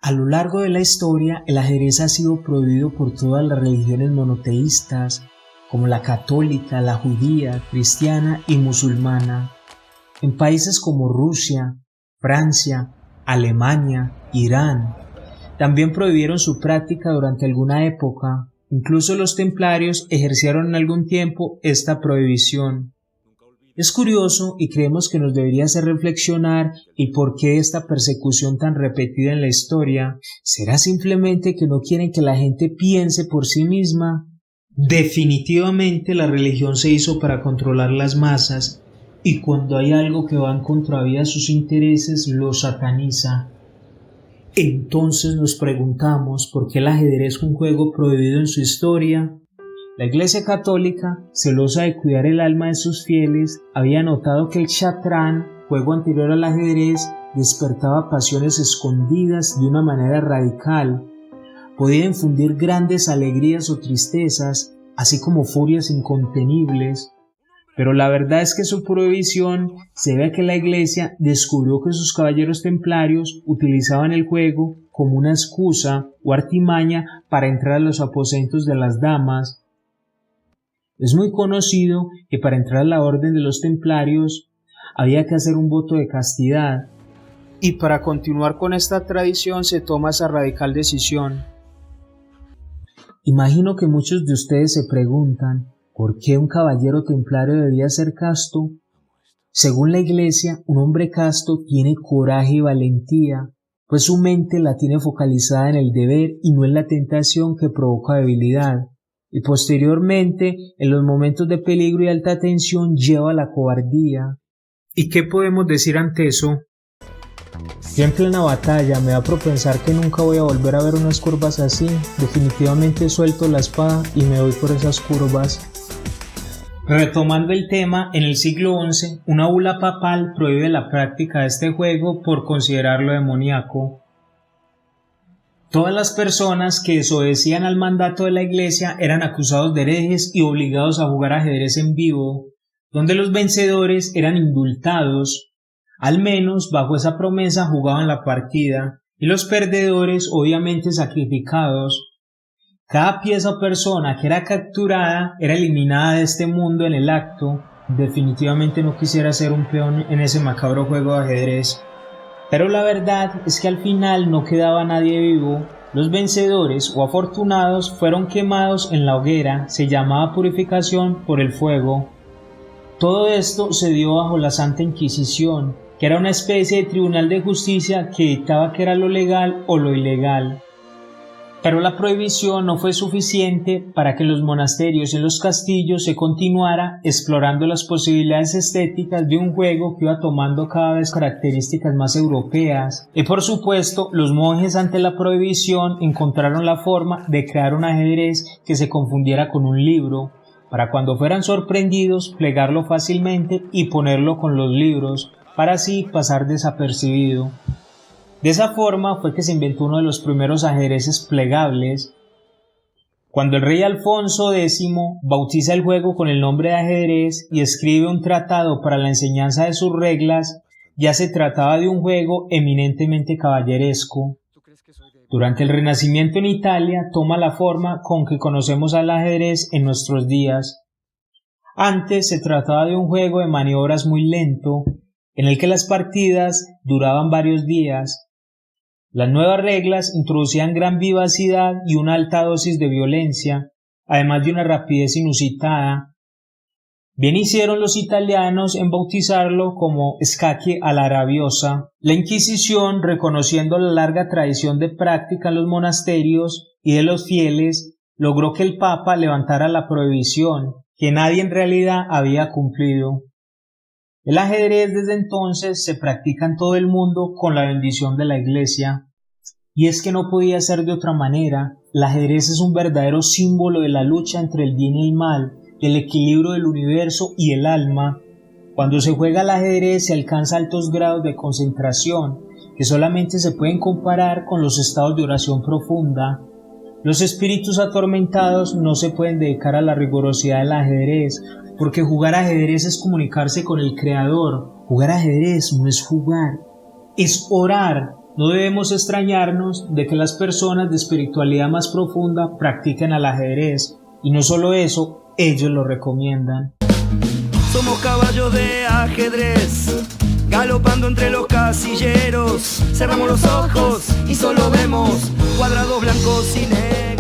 A lo largo de la historia, el ajedrez ha sido prohibido por todas las religiones monoteístas, como la católica, la judía, cristiana y musulmana. En países como Rusia, Francia, Alemania, Irán, también prohibieron su práctica durante alguna época. Incluso los templarios ejercieron en algún tiempo esta prohibición. Es curioso y creemos que nos debería hacer reflexionar el por qué esta persecución tan repetida en la historia. ¿Será simplemente que no quieren que la gente piense por sí misma? Definitivamente la religión se hizo para controlar las masas, y cuando hay algo que va en contravía a sus intereses, lo sataniza. Entonces nos preguntamos por qué el ajedrez fue un juego prohibido en su historia. La Iglesia Católica, celosa de cuidar el alma de sus fieles, había notado que el shatrán, juego anterior al ajedrez, despertaba pasiones escondidas de una manera radical. Podía infundir grandes alegrías o tristezas, así como furias incontenibles. Pero la verdad es que su prohibición se debe a que la Iglesia descubrió que sus caballeros templarios utilizaban el juego como una excusa o artimaña para entrar a los aposentos de las damas. Es muy conocido que para entrar a la orden de los templarios había que hacer un voto de castidad, y para continuar con esta tradición se toma esa radical decisión. Imagino que muchos de ustedes se preguntan, ¿por qué un caballero templario debía ser casto? Según la Iglesia, un hombre casto tiene coraje y valentía, pues su mente la tiene focalizada en el deber y no en la tentación que provoca debilidad. Y posteriormente, en los momentos de peligro y alta tensión, lleva a la cobardía. ¿Y qué podemos decir ante eso? Yo en plena batalla me da por pensar que nunca voy a volver a ver unas curvas así. Definitivamente suelto la espada y me voy por esas curvas. Retomando el tema, en el siglo XI, una bula papal prohíbe la práctica de este juego por considerarlo demoníaco. Todas las personas que desobedecían al mandato de la Iglesia eran acusados de herejes y obligados a jugar ajedrez en vivo, donde los vencedores eran indultados. Al menos bajo esa promesa jugaban la partida, y los perdedores obviamente sacrificados. Cada pieza o persona que era capturada era eliminada de este mundo en el acto. Definitivamente no quisiera ser un peón en ese macabro juego de ajedrez. Pero la verdad es que al final no quedaba nadie vivo. Los vencedores o afortunados fueron quemados en la hoguera, se llamaba purificación por el fuego. Todo esto se dio bajo la Santa Inquisición, que era una especie de tribunal de justicia que dictaba qué era lo legal o lo ilegal. Pero la prohibición no fue suficiente para que en los monasterios y en los castillos se continuara explorando las posibilidades estéticas de un juego que iba tomando cada vez características más europeas. Y por supuesto, los monjes ante la prohibición encontraron la forma de crear un ajedrez que se confundiera con un libro, para cuando fueran sorprendidos plegarlo fácilmente y ponerlo con los libros, para así pasar desapercibido. De esa forma fue que se inventó uno de los primeros ajedrezes plegables. Cuando el rey Alfonso X bautiza el juego con el nombre de ajedrez y escribe un tratado para la enseñanza de sus reglas, ya se trataba de un juego eminentemente caballeresco. Durante el Renacimiento en Italia toma la forma con que conocemos al ajedrez en nuestros días. Antes se trataba de un juego de maniobras muy lento, en el que las partidas duraban varios días. Las nuevas reglas introducían gran vivacidad y una alta dosis de violencia, además de una rapidez inusitada. Bien hicieron los italianos en bautizarlo como Scacchi alla Rabiosa. La Inquisición, reconociendo la larga tradición de práctica en los monasterios y de los fieles, logró que el Papa levantara la prohibición, que nadie en realidad había cumplido. El ajedrez desde entonces se practica en todo el mundo con la bendición de la Iglesia. Y es que no podía ser de otra manera. El ajedrez es un verdadero símbolo de la lucha entre el bien y el mal, del equilibrio del universo y el alma. Cuando se juega al ajedrez se alcanza altos grados de concentración, que solamente se pueden comparar con los estados de oración profunda. Los espíritus atormentados no se pueden dedicar a la rigurosidad del ajedrez, porque jugar ajedrez es comunicarse con el Creador. Jugar ajedrez no es jugar, es orar No debemos extrañarnos de que las personas de espiritualidad más profunda practiquen al ajedrez, y no solo eso, ellos lo recomiendan. Somos caballos de ajedrez, galopando entre los casilleros. Cerramos los ojos y solo vemos cuadrados blancos y negros.